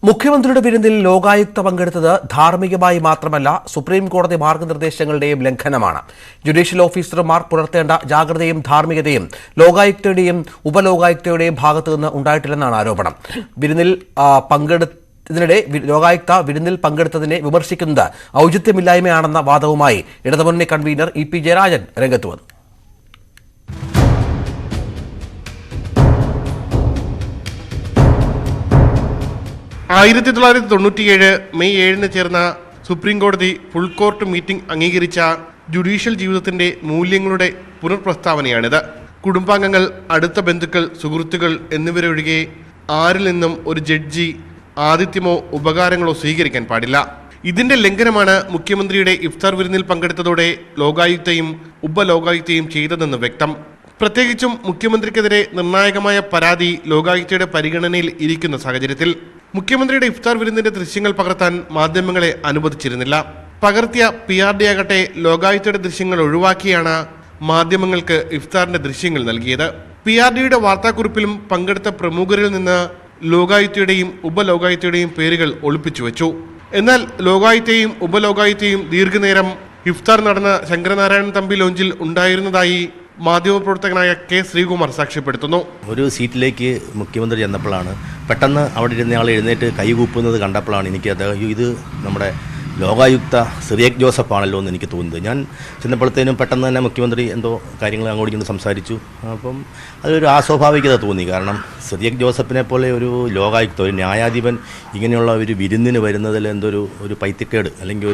മുഖ്യമന്ത്രിയുടെ വിരുന്നിൽ ലോകായുക്ത പങ്കെടുത്തത് ധാർമ്മികമായി മാത്രമല്ല സുപ്രീം കോടതി മാർഗനിർദ്ദേശങ്ങളുടെയും ലംഘനമാണ്. ജുഡീഷ്യൽ ഓഫീസർമാർ പുലർത്തേണ്ട ജാഗ്രതയും ധാർമ്മികതയും ലോകായുക്തയുടെയും ഉപലോകായുക്തയുടെയും ഭാഗത്തുനിന്ന് ഉണ്ടായിട്ടില്ലെന്നാണ് ആരോപണം. ഇതിനിടെ ലോകായുക്ത വിരുന്നിൽ പങ്കെടുത്തതിനെ വിമർശിക്കുന്നത് ഔചിത്യമില്ലായ്മയാണെന്ന വാദവുമായി ഇടതുമുന്നണി കൺവീനർ ഇ.പി. ജയരാജൻ രംഗത്ത് വന്നു. മെയ് 7 ചേർന്ന സുപ്രീം കോടതി ഫുൾ കോർട്ട് മീറ്റിംഗ് അംഗീകരിച്ച ജുഡീഷ്യൽ ജീവിതത്തിന്റെ മൂല്യങ്ങളുടെ പുനർപ്രസ്താവനയാണിത്. കുടുംബാംഗങ്ങൾ, അടുത്ത ബന്ധുക്കൾ, സുഹൃത്തുക്കൾ എന്നിവരൊഴികെ ആരിൽ നിന്നും ഒരു ജഡ്ജി ആതിഥ്യമോ ഉപകാരങ്ങളോ സ്വീകരിക്കാൻ പാടില്ല. ഇതിന്റെ ലംഘനമാണ് മുഖ്യമന്ത്രിയുടെ ഇഫ്താർ വിരുന്നിൽ പങ്കെടുത്തതോടെ ലോകായുക്തയും ഉപലോകായുക്തയും ചെയ്തതെന്ന് വ്യക്തം. പ്രത്യേകിച്ചും മുഖ്യമന്ത്രിക്കെതിരെ നിർണായകമായ പരാതി ലോകായുക്തയുടെ പരിഗണനയിൽ ഇരിക്കുന്ന സാഹചര്യത്തിൽ മുഖ്യമന്ത്രിയുടെ ഇഫ്താർ വിരുന്നിന്റെ ദൃശ്യങ്ങൾ പകർത്താൻ മാധ്യമങ്ങളെ അനുവദിച്ചിരുന്നില്ല. പകർത്തിയ PRD ആകട്ടെ ലോകായുക്തയുടെ ദൃശ്യങ്ങൾ ഒഴിവാക്കിയാണ് മാധ്യമങ്ങൾക്ക് ഇഫ്താറിന്റെ ദൃശ്യങ്ങൾ നൽകിയത്. PRDയുടെ വാർത്താക്കുറിപ്പിലും പങ്കെടുത്ത പ്രമുഖരിൽ നിന്ന് ലോകായുക്തയുടെയും ഉപലോകായുക്തയുടെയും പേരുകൾ ഒളിപ്പിച്ചു വെച്ചു. എന്നാൽ ലോകായുക്തയും ഉപലോകായുക്തയും ദീർഘനേരം ഇഫ്താർ നടന്ന ശങ്കരനാരായണൻ തമ്പി ലോഞ്ചിൽ ഉണ്ടായിരുന്നതായി മാധ്യമപ്രവർത്തകനായ കെ ശ്രീകുമാർ സാക്ഷ്യപ്പെടുത്തുന്നു. ഒരു സീറ്റിലേക്ക് മുഖ്യമന്ത്രി ചെന്നപ്പോഴാണ് പെട്ടെന്ന് അവിടെ ഇരുന്നയാൾ എഴുന്നേറ്റ് കൈകൂപ്പുന്നത് കണ്ടപ്പോഴാണ് ഇത് നമ്മുടെ ലോകായുക്ത സിറിയക് ജോസഫ് ആണല്ലോ എന്ന് എനിക്ക് തോന്നുന്നത്. ഞാൻ ചെന്നപ്പോഴത്തേനും പെട്ടെന്ന് തന്നെ മുഖ്യമന്ത്രി എന്തോ കാര്യങ്ങൾ അങ്ങോട്ട് സംസാരിച്ചു. അപ്പം അതൊരു അസ്വാഭാവികത തോന്നി. കാരണം സിറിയക് ജോസഫിനെ പോലെ ഒരു ലോകായുക്ത, ഒരു ന്യായാധിപൻ ഇങ്ങനെയുള്ള ഒരു വിരുന്നിന് വരുന്നതിൽ ഒരു പൈത്തിക്കേട് അല്ലെങ്കിൽ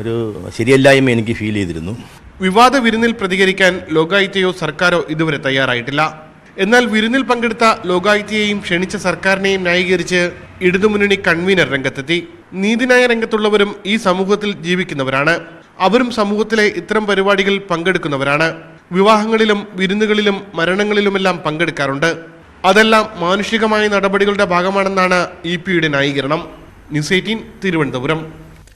ഒരു ശരിയല്ലായ്മ എനിക്ക് ഫീൽ ചെയ്തിരുന്നു. വിവാദ വിരുന്നിൽ പ്രതികരിക്കാൻ ലോകായുക്തയോ സർക്കാരോ ഇതുവരെ തയ്യാറായിട്ടില്ല. എന്നാൽ വിരുന്നിൽ പങ്കെടുത്ത ലോകായുക്തയെയും ക്ഷണിച്ച സർക്കാരിനെയും ന്യായീകരിച്ച് ഇടതുമുന്നണി കൺവീനർ രംഗത്തെത്തി. നീതിന്യായ രംഗത്തുള്ളവരും ഈ സമൂഹത്തിൽ ജീവിക്കുന്നവരാണ്. അവരും സമൂഹത്തിലെ ഇത്തരം പരിപാടികളിൽ പങ്കെടുക്കുന്നവരാണ്. വിവാഹങ്ങളിലും വിരുന്നുകളിലും മരണങ്ങളിലുമെല്ലാം പങ്കെടുക്കാറുണ്ട്. അതെല്ലാം മാനുഷികമായ നടപടികളുടെ ഭാഗമാണെന്നാണ് ഇ.പി.യുടെ ന്യായീകരണം. ന്യൂസ് 18 തിരുവനന്തപുരം.